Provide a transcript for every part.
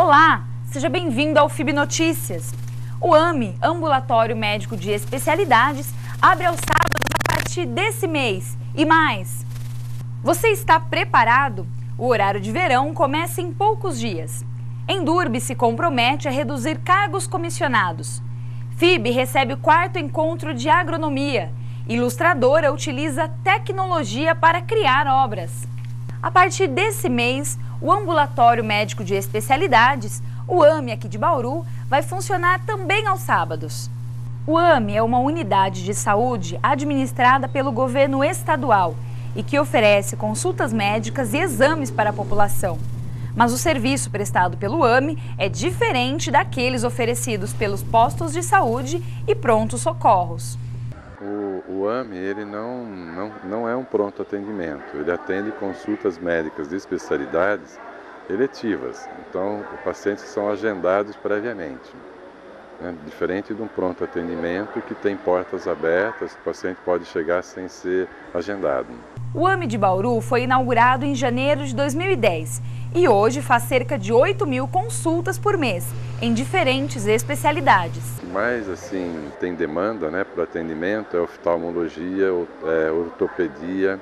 Olá, seja bem-vindo ao FIB Notícias. O AME, Ambulatório Médico de Especialidades, abre aos sábados a partir desse mês. E mais, você está preparado? O horário de verão começa em poucos dias. Endurbe se compromete a reduzir cargos comissionados. FIB recebe o 4º encontro de agronomia. Ilustradora utiliza tecnologia para criar obras. A partir desse mês, o Ambulatório Médico de Especialidades, o AME aqui de Bauru, vai funcionar também aos sábados. O AME é uma unidade de saúde administrada pelo governo estadual e que oferece consultas médicas e exames para a população. Mas o serviço prestado pelo AME é diferente daqueles oferecidos pelos postos de saúde e prontos socorros. O AME ele não é um pronto atendimento, ele atende consultas médicas de especialidades eletivas, então os pacientes são agendados previamente, né? Diferente de um pronto atendimento que tem portas abertas, o paciente pode chegar sem ser agendado. O AME de Bauru foi inaugurado em janeiro de 2010 e hoje faz cerca de 8.000 consultas por mês, em diferentes especialidades. O que mais assim, tem demanda, né, para o atendimento é oftalmologia, ortopedia,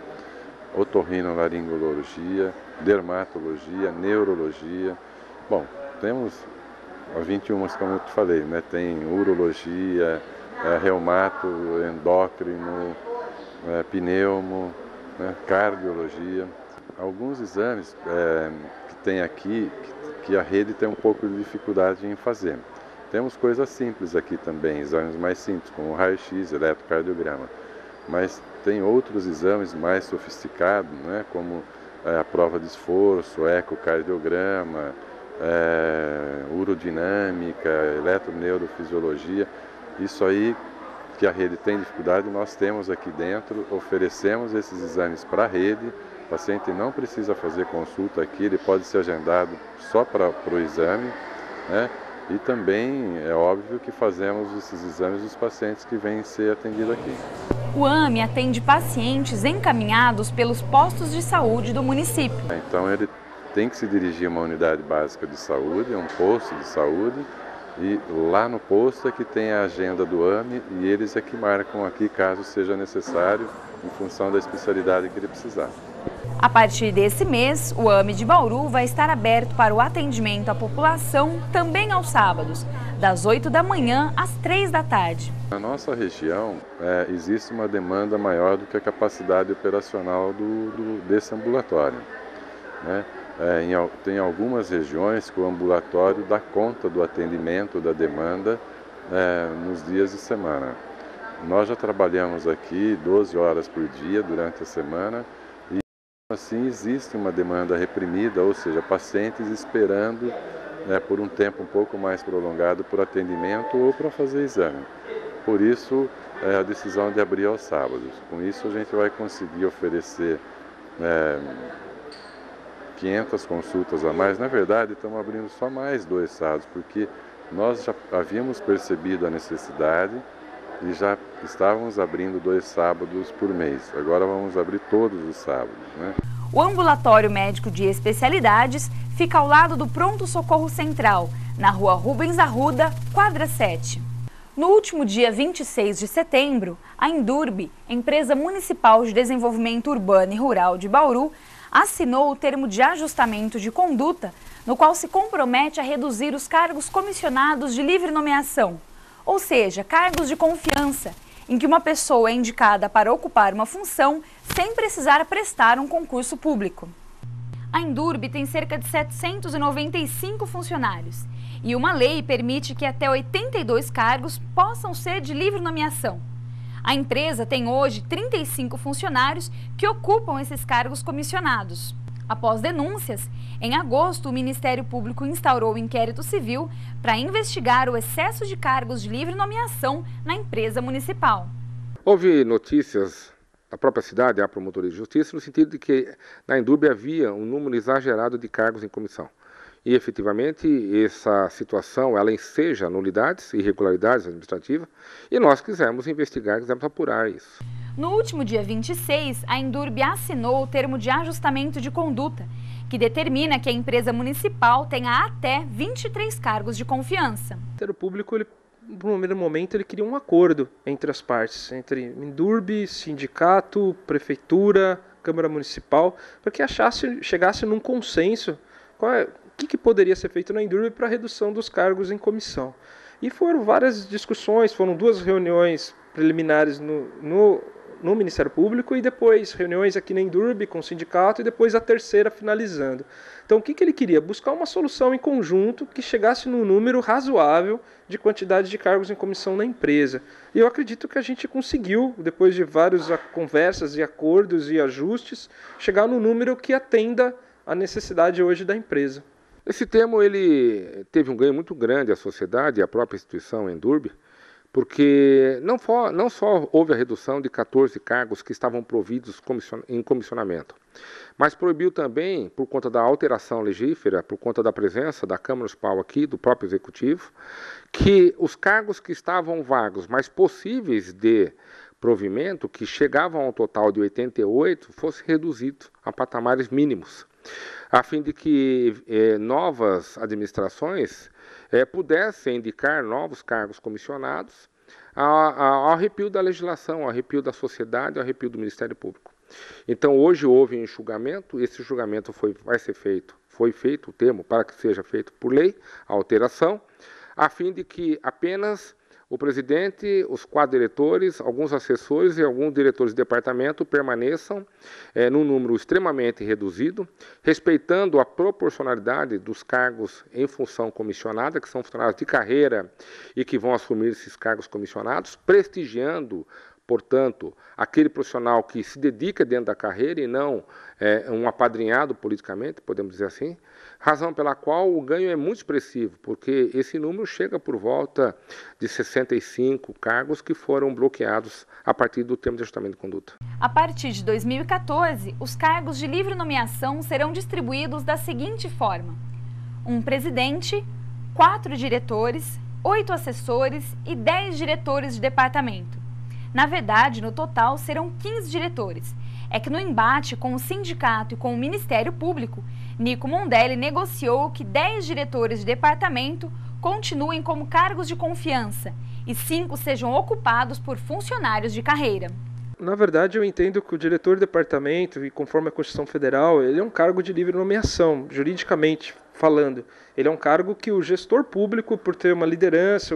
otorrinolaringologia, dermatologia, neurologia. Bom, temos 21, como eu te falei, né, tem urologia, reumato, endócrino, pneumo, né, cardiologia. Alguns exames que tem aqui, que a rede tem um pouco de dificuldade em fazer. Temos coisas simples aqui também, exames mais simples, como raio-x, eletrocardiograma. Mas tem outros exames mais sofisticados, né, como a prova de esforço, ecocardiograma, urodinâmica, eletroneurofisiologia. Isso aí que a rede tem dificuldade, nós temos aqui dentro, oferecemos esses exames para a rede. O paciente não precisa fazer consulta aqui, ele pode ser agendado só para o exame, né? E também é óbvio que fazemos esses exames dos pacientes que vêm ser atendidos aqui. O AME atende pacientes encaminhados pelos postos de saúde do município. Então ele tem que se dirigir a uma unidade básica de saúde, a um posto de saúde, e lá no posto é que tem a agenda do AME e eles é que marcam aqui caso seja necessário, em função da especialidade que ele precisar. A partir desse mês, o AME de Bauru vai estar aberto para o atendimento à população também aos sábados, das 8 da manhã às 3 da tarde. Na nossa região existe uma demanda maior do que a capacidade operacional desse ambulatório, né? Tem algumas regiões que o ambulatório dá conta do atendimento da demanda nos dias de semana. Nós já trabalhamos aqui 12 horas por dia durante a semana e assim existe uma demanda reprimida, ou seja, pacientes esperando por um tempo um pouco mais prolongado por atendimento ou para fazer exame. Por isso a decisão de abrir aos sábados. Com isso a gente vai conseguir oferecer 500 consultas a mais. Na verdade, estamos abrindo só mais 2 sábados, porque nós já havíamos percebido a necessidade e já estávamos abrindo 2 sábados por mês. Agora vamos abrir todos os sábados, né? O Ambulatório Médico de Especialidades fica ao lado do Pronto Socorro Central, na Rua Rubens Arruda, quadra 7. No último dia 26 de setembro, a Endurbe, Empresa Municipal de Desenvolvimento Urbano e Rural de Bauru, assinou o termo de ajustamento de conduta, no qual se compromete a reduzir os cargos comissionados de livre nomeação, ou seja, cargos de confiança, em que uma pessoa é indicada para ocupar uma função sem precisar prestar um concurso público. A Endurbe tem cerca de 795 funcionários e uma lei permite que até 82 cargos possam ser de livre nomeação. A empresa tem hoje 35 funcionários que ocupam esses cargos comissionados. Após denúncias, em agosto o Ministério Público instaurou o inquérito civil para investigar o excesso de cargos de livre nomeação na empresa municipal. Houve notícias da própria cidade, a Promotoria de Justiça, no sentido de que na Endurbe havia um número exagerado de cargos em comissão. E, efetivamente, essa situação, ela enseja nulidades, irregularidades administrativas, e nós quisemos investigar, quisemos apurar isso. No último dia 26, a Endurbe assinou o termo de ajustamento de conduta, que determina que a empresa municipal tenha até 23 cargos de confiança. O Ministério Público, no primeiro momento, ele queria um acordo entre as partes, entre Endurbe, sindicato, prefeitura, Câmara Municipal, para que chegasse num consenso o que poderia ser feito na Endurbe para a redução dos cargos em comissão. E foram várias discussões, foram 2 reuniões preliminares no Ministério Público e depois reuniões aqui na Endurbe com o sindicato e depois a terceira finalizando. Então o que ele queria? Buscar uma solução em conjunto que chegasse num número razoável de quantidade de cargos em comissão na empresa. E eu acredito que a gente conseguiu, depois de várias conversas e acordos e ajustes, chegar num número que atenda à necessidade hoje da empresa. Esse termo ele teve um ganho muito grande à sociedade e à própria instituição Endurbe, porque não só houve a redução de 14 cargos que estavam providos em comissionamento, mas proibiu também, por conta da alteração legífera, por conta da presença da Câmara Municipal aqui, do próprio Executivo, que os cargos que estavam vagos, mas possíveis de provimento, que chegavam ao total de 88, fosse reduzido a patamares mínimos, a fim de que novas administrações pudessem indicar novos cargos comissionados ao arrepio da legislação, ao arrepio da sociedade, ao arrepio do Ministério Público. Então, hoje houve um julgamento, esse julgamento foi feito o termo para que seja feito por lei, a alteração, a fim de que apenas o presidente, os 4 diretores, alguns assessores e alguns diretores de departamento permaneçam num número extremamente reduzido, respeitando a proporcionalidade dos cargos em função comissionada, que são funcionários de carreira e que vão assumir esses cargos comissionados, prestigiando, portanto, aquele profissional que se dedica dentro da carreira e não um apadrinhado politicamente, podemos dizer assim, razão pela qual o ganho é muito expressivo, porque esse número chega por volta de 65 cargos que foram bloqueados a partir do termo de ajustamento de conduta. A partir de 2014, os cargos de livre nomeação serão distribuídos da seguinte forma: um presidente, 4 diretores, 8 assessores e 10 diretores de departamento. Na verdade, no total serão 15 diretores. É que no embate com o sindicato e com o Ministério Público, Nico Mondelli negociou que 10 diretores de departamento continuem como cargos de confiança e 5 sejam ocupados por funcionários de carreira. Na verdade, eu entendo que o diretor de departamento, e conforme a Constituição Federal, ele é um cargo de livre nomeação, juridicamente falando. Ele é um cargo que o gestor público, por ter uma liderança,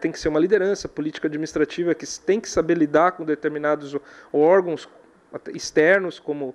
tem que ser uma liderança política administrativa que tem que saber lidar com determinados órgãos externos, como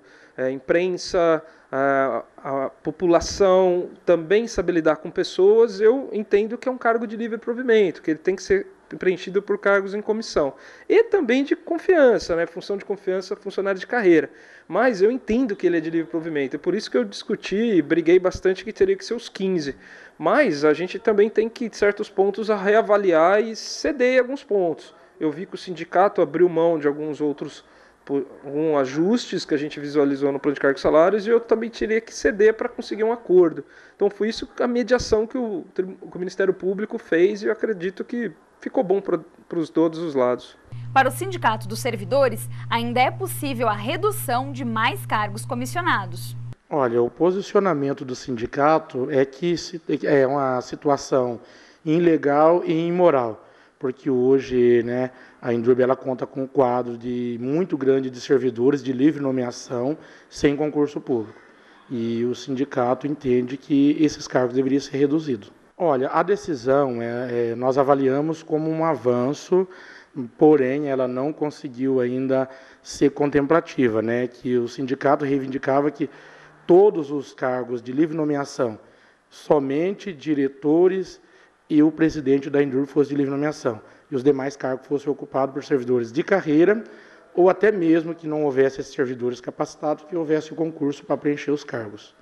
imprensa, a população, também saber lidar com pessoas. Eu entendo que é um cargo de livre provimento, que ele tem que ser preenchido por cargos em comissão. E também de confiança, né? Função de confiança, funcionário de carreira. Mas eu entendo que ele é de livre provimento. É por isso que eu discuti e briguei bastante que teria que ser os 15. Mas a gente também tem que, em certos pontos, reavaliar e ceder em alguns pontos. Eu vi que o sindicato abriu mão de alguns ajustes que a gente visualizou no plano de cargos e salários, e eu também teria que ceder para conseguir um acordo. Então foi isso a mediação que o Ministério Público fez, e eu acredito que ficou bom para todos os lados. Para o Sindicato dos Servidores, ainda é possível a redução de mais cargos comissionados. Olha, o posicionamento do sindicato é que é uma situação ilegal e imoral, porque hoje, né, a Endurbe ela conta com um quadro muito grande de servidores de livre nomeação sem concurso público. E o sindicato entende que esses cargos deveriam ser reduzidos. Olha, a decisão nós avaliamos como um avanço, porém ela não conseguiu ainda ser contemplativa, né? Que o sindicato reivindicava que todos os cargos de livre nomeação, somente diretores e o presidente da Endurbe fosse de livre nomeação, e os demais cargos fossem ocupados por servidores de carreira, ou até mesmo que não houvesse esses servidores capacitados, que houvesse o concurso para preencher os cargos.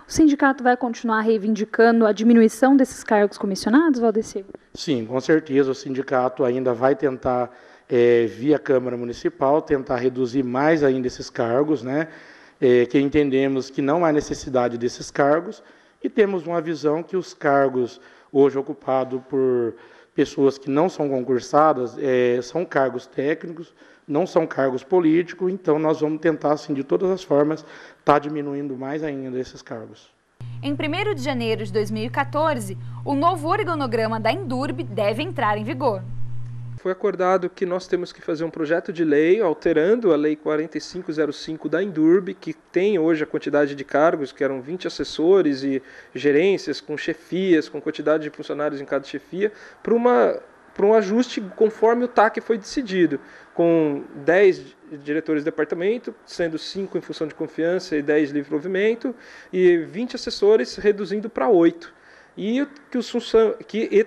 O sindicato vai continuar reivindicando a diminuição desses cargos comissionados, Valdecir? Sim, com certeza o sindicato ainda vai tentar, via Câmara Municipal, tentar reduzir mais ainda esses cargos, né? Que entendemos que não há necessidade desses cargos, e temos uma visão que os cargos hoje ocupados por pessoas que não são concursadas são cargos técnicos, não são cargos políticos, então nós vamos tentar, assim, de todas as formas, estar diminuindo mais ainda esses cargos. Em 1º de janeiro de 2014, o novo organograma da Endurbe deve entrar em vigor. Foi acordado que nós temos que fazer um projeto de lei alterando a Lei 4505 da Endurbe, que tem hoje a quantidade de cargos, que eram 20 assessores e gerências, com chefias, com quantidade de funcionários em cada chefia, para um ajuste conforme o TAC foi decidido, com 10 diretores de departamento, sendo 5 em função de confiança e 10 livre provimento, e 20 assessores reduzindo para 8. E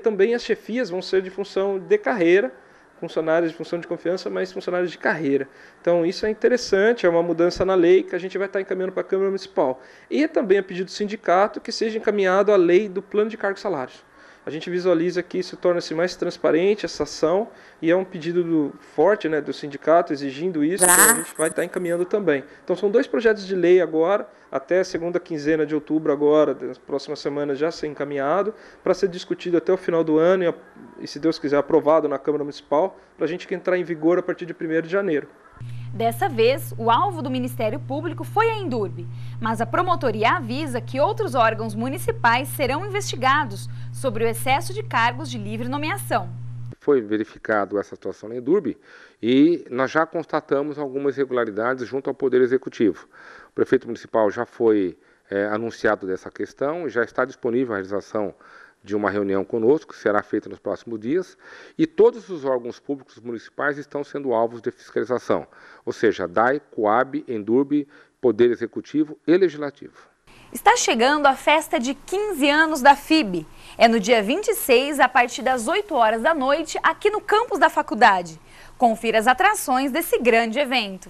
também as chefias vão ser de função de carreira, funcionários de função de confiança, mas funcionários de carreira. Então isso é interessante, é uma mudança na lei que a gente vai estar encaminhando para a Câmara Municipal. E também a pedido do sindicato que seja encaminhado a lei do plano de cargos e salários. A gente visualiza que isso torna-se mais transparente, essa ação, e é um pedido forte, né, do sindicato exigindo isso, então a gente vai estar encaminhando também. Então são 2 projetos de lei agora, até a segunda quinzena de outubro agora, das próximas semanas já ser encaminhado, para ser discutido até o final do ano e, se Deus quiser, aprovado na Câmara Municipal, para a gente entrar em vigor a partir de 1º de janeiro. Dessa vez, o alvo do Ministério Público foi a Endurbe, mas a promotoria avisa que outros órgãos municipais serão investigados sobre o excesso de cargos de livre nomeação. Foi verificado essa situação na Endurbe e nós já constatamos algumas irregularidades junto ao Poder Executivo. O prefeito municipal já foi anunciado dessa questão, já está disponível a realização de uma reunião conosco, que será feita nos próximos dias, e todos os órgãos públicos municipais estão sendo alvos de fiscalização, ou seja, DAI, Coab, Endurbe, Poder Executivo e Legislativo. Está chegando a festa de 15 anos da FIB. É no dia 26, a partir das 8 horas da noite, aqui no campus da faculdade. Confira as atrações desse grande evento.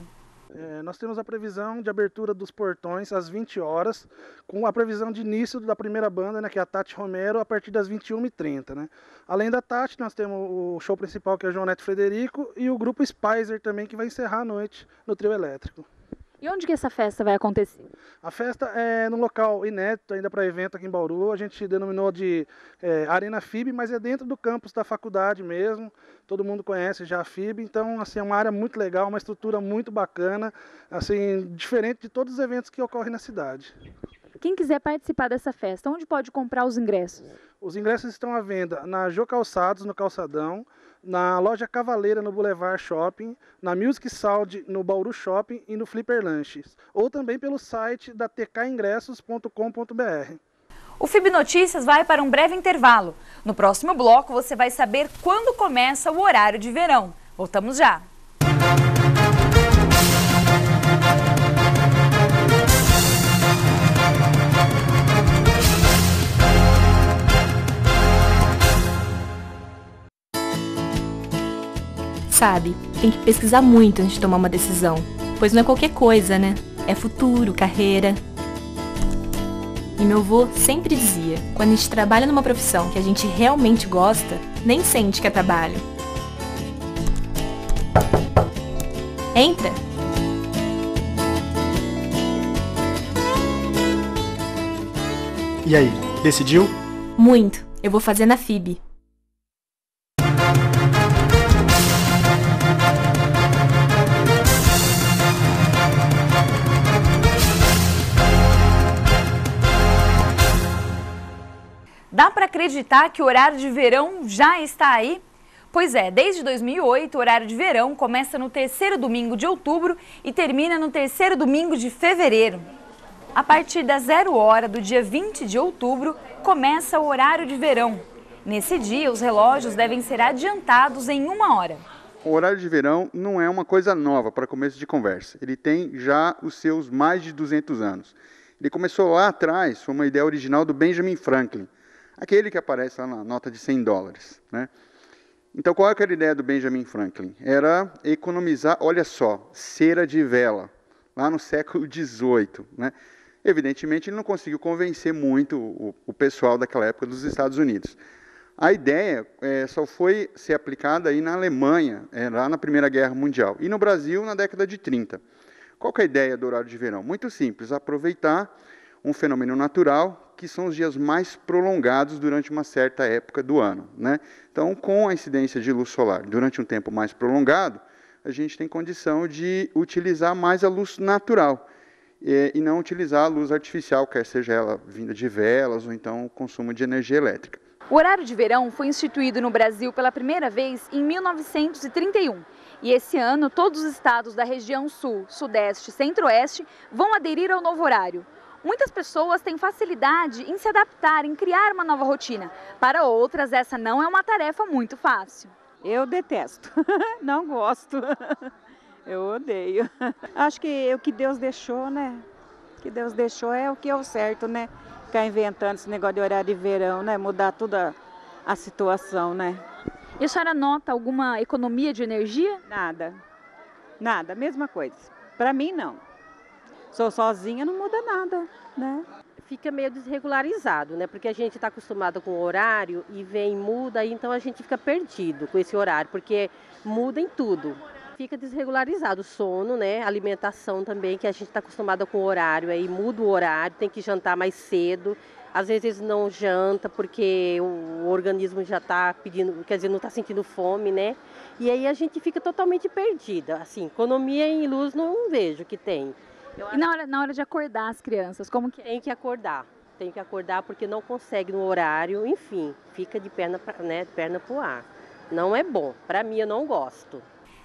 Nós temos a previsão de abertura dos portões às 20 horas, com a previsão de início da primeira banda, né, que é a Tati Romero, a partir das 21h30. Né? Além da Tati, nós temos o show principal, que é o João Neto Frederico, e o grupo Spicer também, que vai encerrar a noite no trio elétrico. E onde que essa festa vai acontecer? A festa é num local inédito ainda para evento aqui em Bauru, a gente denominou de Arena FIB, mas é dentro do campus da faculdade mesmo, todo mundo conhece já a FIB, então assim, é uma área muito legal, uma estrutura muito bacana, assim, diferente de todos os eventos que ocorrem na cidade. Quem quiser participar dessa festa, onde pode comprar os ingressos? Os ingressos estão à venda na Jô Calçados, no Calçadão, na Loja Cavaleira, no Boulevard Shopping, na Music Sound, no Bauru Shopping e no Flipper Lanches, ou também pelo site da tkingressos.com.br. O FIB Notícias vai para um breve intervalo. No próximo bloco você vai saber quando começa o horário de verão. Voltamos já! Sabe, tem que pesquisar muito antes de tomar uma decisão, pois não é qualquer coisa, né? É futuro, carreira. E meu avô sempre dizia, quando a gente trabalha numa profissão que a gente realmente gosta, nem sente que é trabalho. Entra! E aí, decidiu? Muito. Eu vou fazer na FIB. Dá para acreditar que o horário de verão já está aí? Pois é, desde 2008 o horário de verão começa no 3º domingo de outubro e termina no 3º domingo de fevereiro. A partir das 0 hora do dia 20 de outubro começa o horário de verão. Nesse dia os relógios devem ser adiantados em 1 hora. O horário de verão não é uma coisa nova para começo de conversa. Ele tem já os seus mais de 200 anos. Ele começou lá atrás, foi uma ideia original do Benjamin Franklin. Aquele que aparece lá na nota de $100, né? Então, qual é aquela ideia do Benjamin Franklin? Era economizar, olha só, cera de vela, lá no século XVIII, né? Evidentemente, ele não conseguiu convencer muito o pessoal daquela época dos Estados Unidos. A ideia só foi ser aplicada aí na Alemanha, lá na Primeira Guerra Mundial, e no Brasil na década de 30. Qual que é a ideia do horário de verão? Muito simples, aproveitar um fenômeno natural, que são os dias mais prolongados durante uma certa época do ano, né? Então, com a incidência de luz solar durante um tempo mais prolongado, a gente tem condição de utilizar mais a luz natural e não utilizar a luz artificial, quer seja ela vinda de velas ou então o consumo de energia elétrica. O horário de verão foi instituído no Brasil pela primeira vez em 1931. E esse ano, todos os estados da região Sul, Sudeste e Centro-Oeste vão aderir ao novo horário. Muitas pessoas têm facilidade em se adaptar, em criar uma nova rotina. Para outras, essa não é uma tarefa muito fácil. Eu detesto, não gosto, eu odeio. Acho que o que Deus deixou, né? O que Deus deixou é o que é o certo, né? Ficar inventando esse negócio de horário de verão, né? Mudar toda a situação, né? E a senhora nota alguma economia de energia? Nada, nada, mesma coisa. Para mim, não. Sou sozinha, não muda nada, né? Fica meio desregularizado, né? Porque a gente está acostumado com o horário e vem, muda, então a gente fica perdido com esse horário, porque muda em tudo. Fica desregularizado o sono, né? Alimentação também, que a gente está acostumado com o horário, aí muda o horário, tem que jantar mais cedo. Às vezes não janta porque o organismo já está pedindo, quer dizer, não está sentindo fome, né? E aí a gente fica totalmente perdida. Assim, economia em luz não vejo que tem. E na hora de acordar as crianças, como que é? Tem que acordar porque não consegue no horário, enfim, fica de perna pro ar. Não é bom, para mim eu não gosto.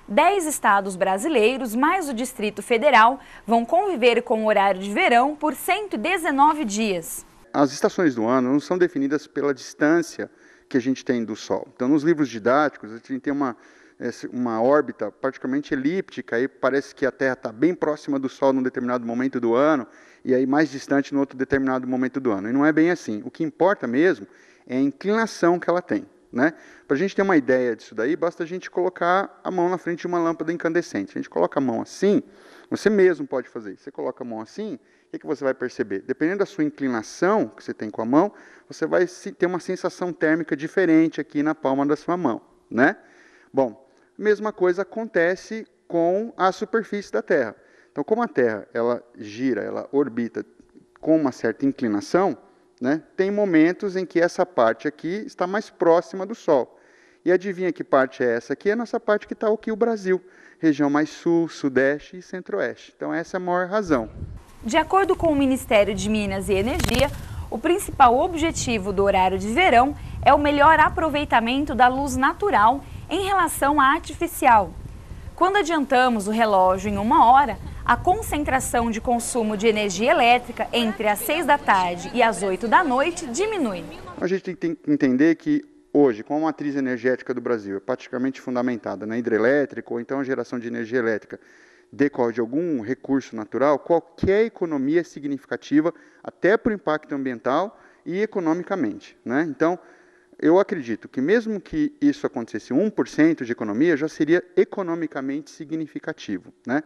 10 estados brasileiros, mais o Distrito Federal, vão conviver com o horário de verão por 119 dias. As estações do ano não são definidas pela distância que a gente tem do Sol. Então, nos livros didáticos, a gente tem uma órbita praticamente elíptica, aí parece que a Terra está bem próxima do Sol num determinado momento do ano, e aí mais distante no outro determinado momento do ano. E não é bem assim. O que importa mesmo é a inclinação que ela tem, né? Para a gente ter uma ideia disso daí, basta a gente colocar a mão na frente de uma lâmpada incandescente. A gente coloca a mão assim, você mesmo pode fazer isso. Você coloca a mão assim, o que você vai perceber? Dependendo da sua inclinação que você tem com a mão, você vai ter uma sensação térmica diferente aqui na palma da sua mão, né? Bom, mesma coisa acontece com a superfície da Terra. Então, como a Terra ela gira, ela orbita com uma certa inclinação, né, tem momentos em que essa parte aqui está mais próxima do Sol. E adivinha que parte é essa aqui? É a nossa parte que está aqui, o Brasil. Região mais sul, sudeste e centro-oeste. Então, essa é a maior razão. De acordo com o Ministério de Minas e Energia, o principal objetivo do horário de verão é o melhor aproveitamento da luz natural em relação à artificial. Quando adiantamos o relógio em 1 hora, a concentração de consumo de energia elétrica entre as 6 da tarde e as 8 da noite diminui. A gente tem que entender que hoje, com a matriz energética do Brasil é praticamente fundamentada na hidrelétrica ou então a geração de energia elétrica decorre de algum recurso natural, qualquer economia é significativa, até para o impacto ambiental e economicamente, né? Então, eu acredito que mesmo que isso acontecesse 1% de economia, já seria economicamente significativo, né?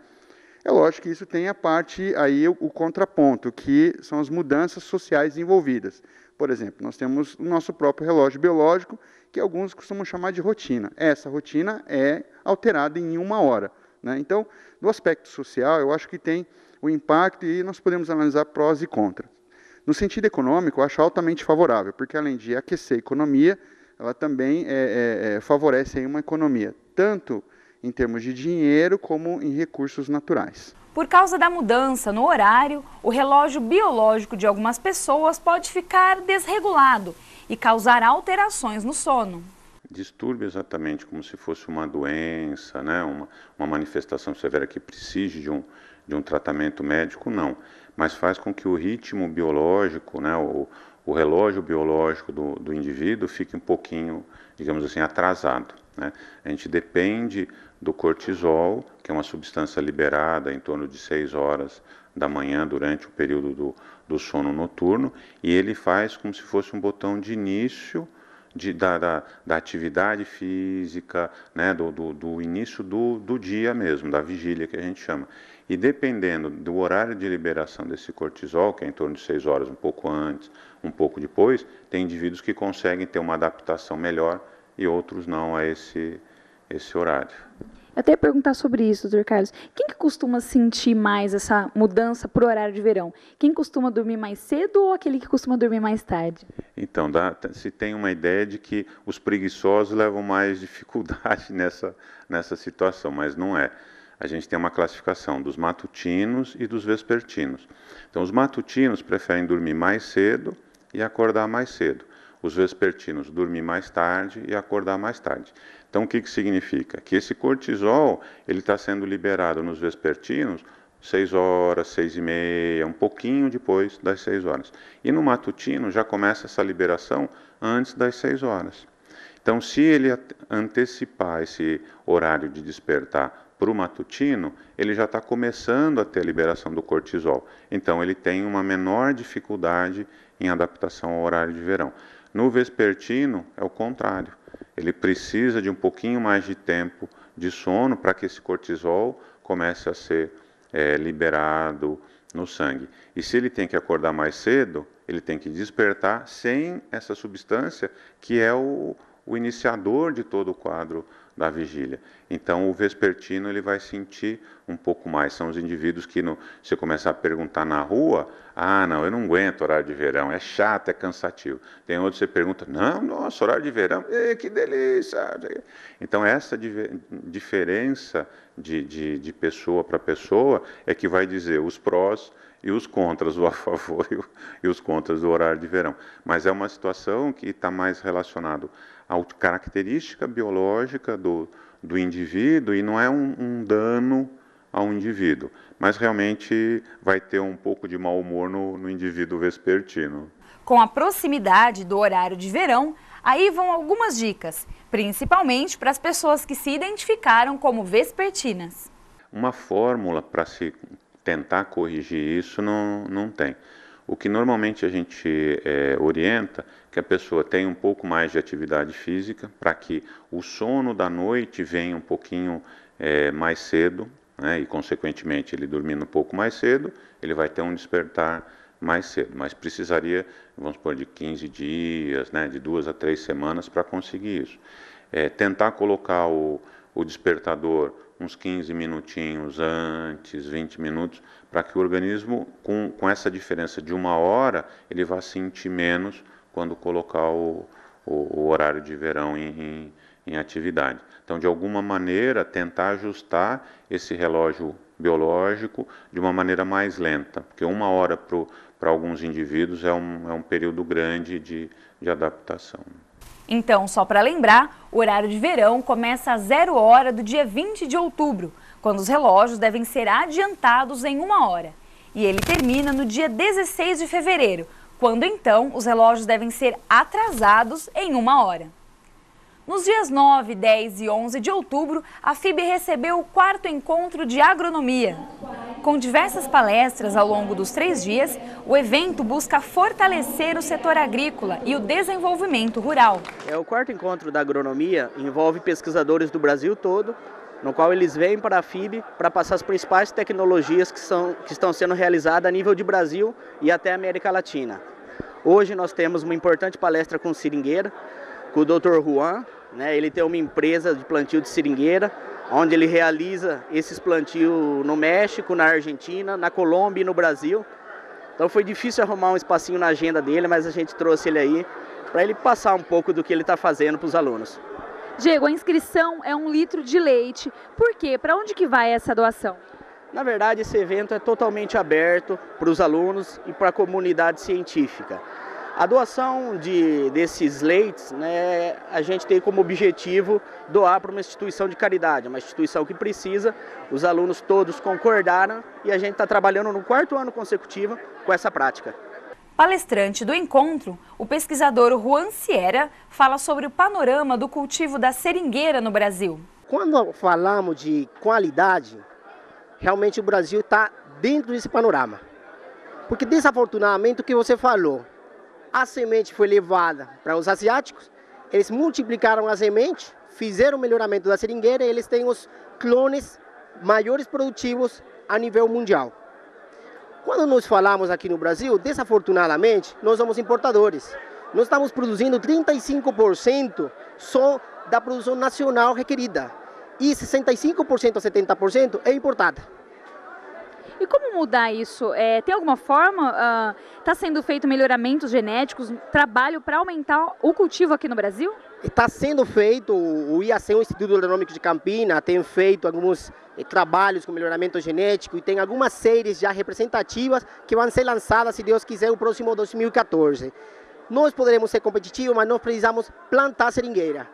É lógico que isso tem a parte, aí o contraponto, que são as mudanças sociais envolvidas. Por exemplo, nós temos o nosso próprio relógio biológico, que alguns costumam chamar de rotina. Essa rotina é alterada em 1 hora, né? Então, do aspecto social, eu acho que tem o impacto e nós podemos analisar prós e contras. No sentido econômico, eu acho altamente favorável, porque além de aquecer a economia, ela também favorece aí uma economia, tanto em termos de dinheiro como em recursos naturais. Por causa da mudança no horário, o relógio biológico de algumas pessoas pode ficar desregulado e causar alterações no sono. Distúrbio exatamente como se fosse uma doença, né? uma manifestação severa que precise de um tratamento médico, não. Mas faz com que o ritmo biológico, né? o relógio biológico do indivíduo fique um pouquinho, digamos assim, atrasado, né? A gente depende do cortisol, que é uma substância liberada em torno de 6 horas da manhã durante o período do sono noturno, e ele faz como se fosse um botão de início da atividade física, né, do início do dia mesmo, da vigília que a gente chama. E dependendo do horário de liberação desse cortisol, que é em torno de 6 horas, um pouco antes, um pouco depois, tem indivíduos que conseguem ter uma adaptação melhor e outros não a esse horário. Eu até ia perguntar sobre isso, doutor Carlos. Quem que costuma sentir mais essa mudança para o horário de verão? Quem costuma dormir mais cedo ou aquele que costuma dormir mais tarde? Então, se tem uma ideia de que os preguiçosos levam mais dificuldade nessa situação, mas não é. A gente tem uma classificação dos matutinos e dos vespertinos. Então, os matutinos preferem dormir mais cedo e acordar mais cedo. Os vespertinos dormir mais tarde e acordar mais tarde. Então, o que significa? Que esse cortisol ele está sendo liberado nos vespertinos 6 horas, 6h30, um pouquinho depois das 6 horas. E no matutino já começa essa liberação antes das 6 horas. Então, se ele antecipar esse horário de despertar para o matutino, ele já está começando a ter a liberação do cortisol. Então, ele tem uma menor dificuldade em adaptação ao horário de verão. No vespertino, é o contrário. Ele precisa de um pouquinho mais de tempo de sono para que esse cortisol comece a ser liberado no sangue. E se ele tem que acordar mais cedo, ele tem que despertar sem essa substância que é o iniciador de todo o quadro da vigília. Então, o vespertino ele vai sentir um pouco mais. São os indivíduos que, se começar a perguntar na rua, não, eu não aguento horário de verão, é chato, é cansativo. Tem outros que você pergunta, não, nossa, horário de verão, que delícia. Então, essa diferença de pessoa para pessoa é que vai dizer os prós e os contras, o a favor e os contras do horário de verão. Mas é uma situação que está mais relacionado à característica biológica do indivíduo e não é um dano ao indivíduo, mas realmente vai ter um pouco de mau humor no indivíduo vespertino. Com a proximidade do horário de verão, aí vão algumas dicas, principalmente para as pessoas que se identificaram como vespertinas. Uma fórmula para se tentar corrigir isso não tem. O que normalmente a gente orienta que a pessoa tenha um pouco mais de atividade física para que o sono da noite venha um pouquinho mais cedo, né, e consequentemente ele dormindo um pouco mais cedo, ele vai ter um despertar mais cedo, mas precisaria, vamos supor, de 15 dias, né, de 2 a 3 semanas para conseguir isso. Tentar colocar o despertador uns 15 minutinhos antes, 20 minutos, para que o organismo, com essa diferença de 1 hora, ele vá sentir menos quando colocar o horário de verão em atividade. Então, de alguma maneira, tentar ajustar esse relógio biológico de uma maneira mais lenta, porque 1 hora para alguns indivíduos é um período grande de adaptação. Então, só para lembrar, o horário de verão começa às 0 hora do dia 20 de outubro, quando os relógios devem ser adiantados em 1 hora. E ele termina no dia 16 de fevereiro, quando então os relógios devem ser atrasados em 1 hora. Nos dias 9, 10 e 11 de outubro, a FIB recebeu o 4º encontro de agronomia. Com diversas palestras ao longo dos 3 dias, o evento busca fortalecer o setor agrícola e o desenvolvimento rural. O 4º encontro da agronomia envolve pesquisadores do Brasil todo, no qual eles vêm para a FIB para passar as principais tecnologias que estão sendo realizadas a nível de Brasil e até América Latina. Hoje nós temos uma importante palestra com seringueira, com o Dr. Juan, né? Ele tem uma empresa de plantio de seringueira, onde ele realiza esses plantios no México, na Argentina, na Colômbia e no Brasil. Então foi difícil arrumar um espacinho na agenda dele, mas a gente trouxe ele aí para ele passar um pouco do que ele está fazendo para os alunos. Diego, a inscrição é 1 litro de leite. Por quê? Para onde que vai essa doação? Na verdade, esse evento é totalmente aberto para os alunos e para a comunidade científica. A doação desses leites, né, a gente tem como objetivo doar para uma instituição de caridade, uma instituição que precisa. Os alunos todos concordaram e a gente está trabalhando no 4º ano consecutivo com essa prática. Palestrante do encontro, o pesquisador Juan Sierra fala sobre o panorama do cultivo da seringueira no Brasil. Quando falamos de qualidade, realmente o Brasil está dentro desse panorama. Porque desafortunadamente o que você falou, a semente foi levada para os asiáticos, eles multiplicaram a semente, fizeram o melhoramento da seringueira e eles têm os clones maiores produtivos a nível mundial. Quando nós falamos aqui no Brasil, desafortunadamente, nós somos importadores. Nós estamos produzindo 35% só da produção nacional requerida. e 65% a 70% é importada. E como mudar isso? Tem alguma forma? Está sendo feito melhoramentos genéticos, trabalho para aumentar o cultivo aqui no Brasil? Está sendo feito, o IAC, o Instituto Agronômico de Campinas, tem feito alguns trabalhos com melhoramento genético e tem algumas séries já representativas que vão ser lançadas, se Deus quiser, no próximo 2014. Nós poderemos ser competitivos, mas nós precisamos plantar seringueira.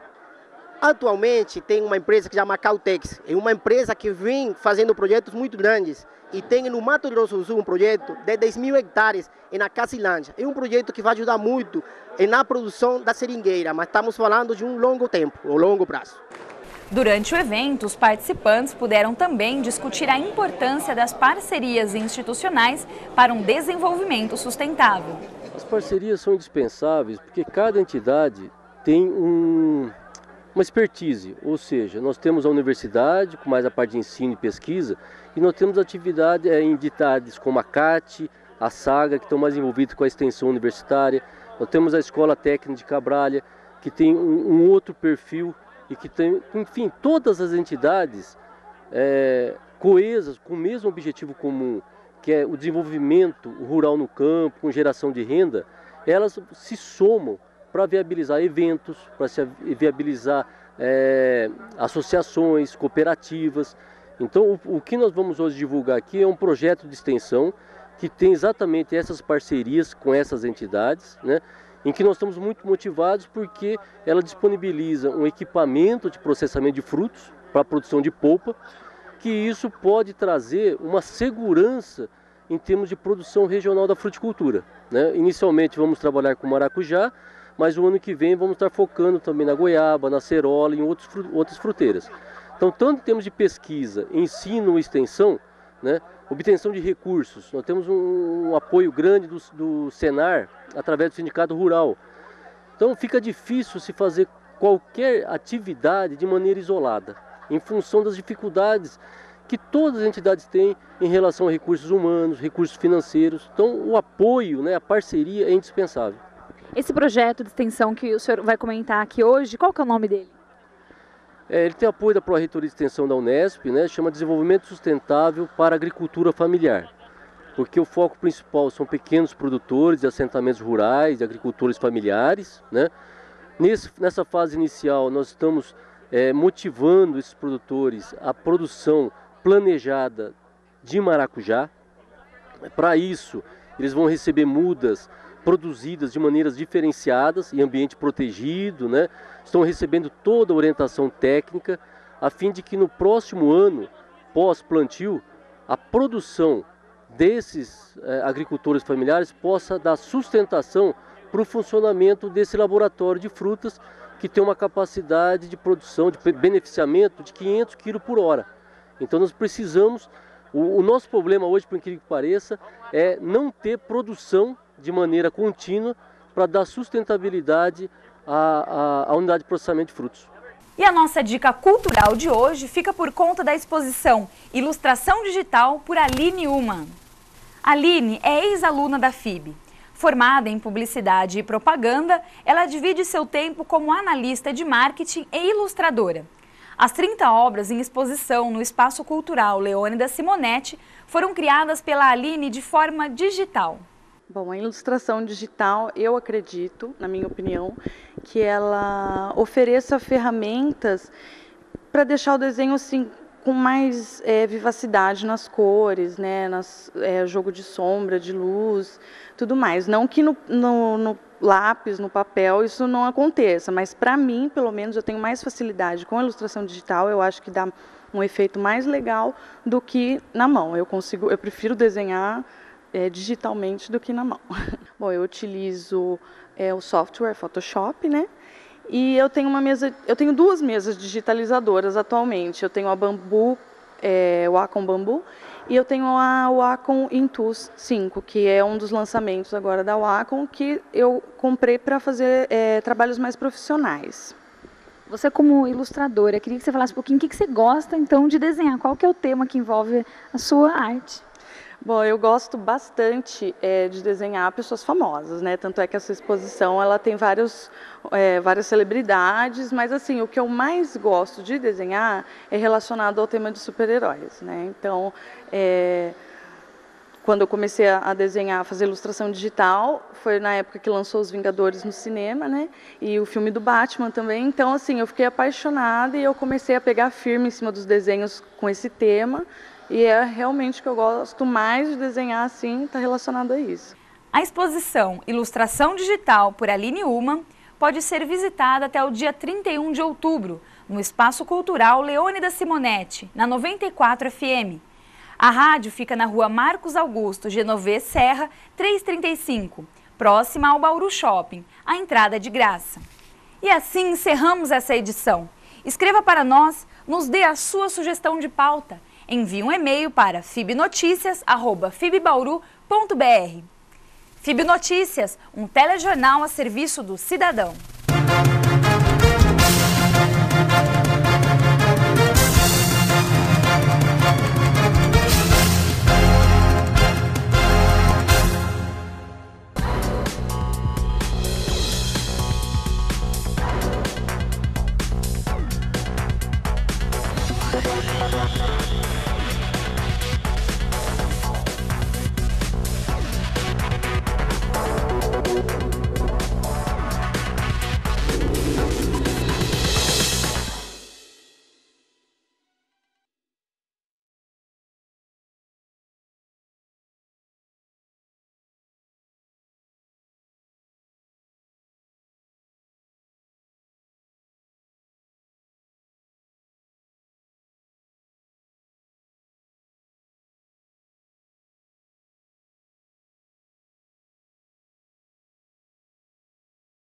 Atualmente tem uma empresa que se chama Cautex, é uma empresa que vem fazendo projetos muito grandes e tem no Mato Grosso do Sul um projeto de 10.000 hectares na Cacilândia. É um projeto que vai ajudar muito na produção da seringueira, mas estamos falando de um longo tempo, um longo prazo. Durante o evento, os participantes puderam também discutir a importância das parcerias institucionais para um desenvolvimento sustentável. As parcerias são indispensáveis porque cada entidade tem uma expertise, ou seja, nós temos a universidade, com mais a parte de ensino e pesquisa, e nós temos atividade em entidades como a CAT, a SAGA, que estão mais envolvidos com a extensão universitária, nós temos a Escola Técnica de Cabralha, que tem um outro perfil, e que tem, enfim, todas as entidades coesas, com o mesmo objetivo comum, que é o desenvolvimento rural no campo, com geração de renda, elas se somam para viabilizar eventos, para se viabilizar associações, cooperativas. Então, o que nós vamos hoje divulgar aqui é um projeto de extensão que tem exatamente essas parcerias com essas entidades, né, em que nós estamos muito motivados porque ela disponibiliza um equipamento de processamento de frutos para a produção de polpa, que isso pode trazer uma segurança em termos de produção regional da fruticultura, né? Inicialmente vamos trabalhar com maracujá, mas o ano que vem vamos estar focando também na goiaba, na cerola e em outras fruteiras. Então, tanto em termos de pesquisa, ensino e extensão, né, obtenção de recursos, nós temos um apoio grande do Senar, através do Sindicato Rural. Então, fica difícil se fazer qualquer atividade de maneira isolada, em função das dificuldades que todas as entidades têm em relação a recursos humanos, recursos financeiros. Então, o apoio, né, a parceria é indispensável. Esse projeto de extensão que o senhor vai comentar aqui hoje, qual que é o nome dele? Ele tem apoio da Pró-Reitoria de Extensão da Unesp, né, chama Desenvolvimento Sustentável para a Agricultura Familiar, porque o foco principal são pequenos produtores de assentamentos rurais, de agricultores familiares, né. Nessa fase inicial, nós estamos motivando esses produtores à produção planejada de maracujá. Para isso, eles vão receber mudas produzidas de maneiras diferenciadas, em ambiente protegido, né? Estão recebendo toda a orientação técnica, a fim de que no próximo ano, pós-plantio, a produção desses agricultores familiares possa dar sustentação para o funcionamento desse laboratório de frutas, que tem uma capacidade de produção, de beneficiamento de 500 kg por hora. Então nós precisamos, o nosso problema hoje, por incrível que pareça, é não ter produção de maneira contínua para dar sustentabilidade à unidade de processamento de frutos. E a nossa dica cultural de hoje fica por conta da exposição Ilustração Digital por Aline Uman. Aline é ex-aluna da FIB. Formada em Publicidade e Propaganda, ela divide seu tempo como analista de marketing e ilustradora. As 30 obras em exposição no Espaço Cultural Leônidas Simonetti foram criadas pela Aline de forma digital. Bom, a ilustração digital, eu acredito, na minha opinião, que ela ofereça ferramentas para deixar o desenho assim com mais vivacidade nas cores, né, jogo de sombra, de luz, tudo mais. Não que no lápis, no papel, isso não aconteça, mas para mim, pelo menos, eu tenho mais facilidade com a ilustração digital, eu acho que dá um efeito mais legal do que na mão. Eu prefiro desenhar digitalmente do que na mão. Bom, eu utilizo o software Photoshop, né? E eu tenho duas mesas digitalizadoras atualmente. Eu tenho a Bambu, o Wacom Bambu, e eu tenho a Wacom Intuos 5, que é um dos lançamentos agora da Wacom, que eu comprei para fazer trabalhos mais profissionais. Você, como ilustradora, queria que você falasse um pouquinho o que você gosta então de desenhar, qual que é o tema que envolve a sua arte? Bom, eu gosto bastante de desenhar pessoas famosas, né? Tanto é que essa exposição ela tem várias celebridades, mas assim, o que eu mais gosto de desenhar é relacionado ao tema de super-heróis, né? Então, quando eu comecei a desenhar, a fazer ilustração digital, foi na época que lançou Os Vingadores no cinema, né? E o filme do Batman também. Então, assim, eu fiquei apaixonada e eu comecei a pegar firme em cima dos desenhos com esse tema. E é realmente o que eu gosto mais de desenhar, assim, está relacionado a isso. A exposição Ilustração Digital por Aline Ullmann pode ser visitada até o dia 31 de outubro, no Espaço Cultural Leônidas Simonetti, na 94 FM. A rádio fica na rua Marcos Augusto Genovez Serra, 335, próxima ao Bauru Shopping. A entrada é de graça. E assim encerramos essa edição. Escreva para nós, nos dê a sua sugestão de pauta. Envie um e-mail para fibnoticias@fibbauru.br. FIB Notícias, um telejornal a serviço do cidadão.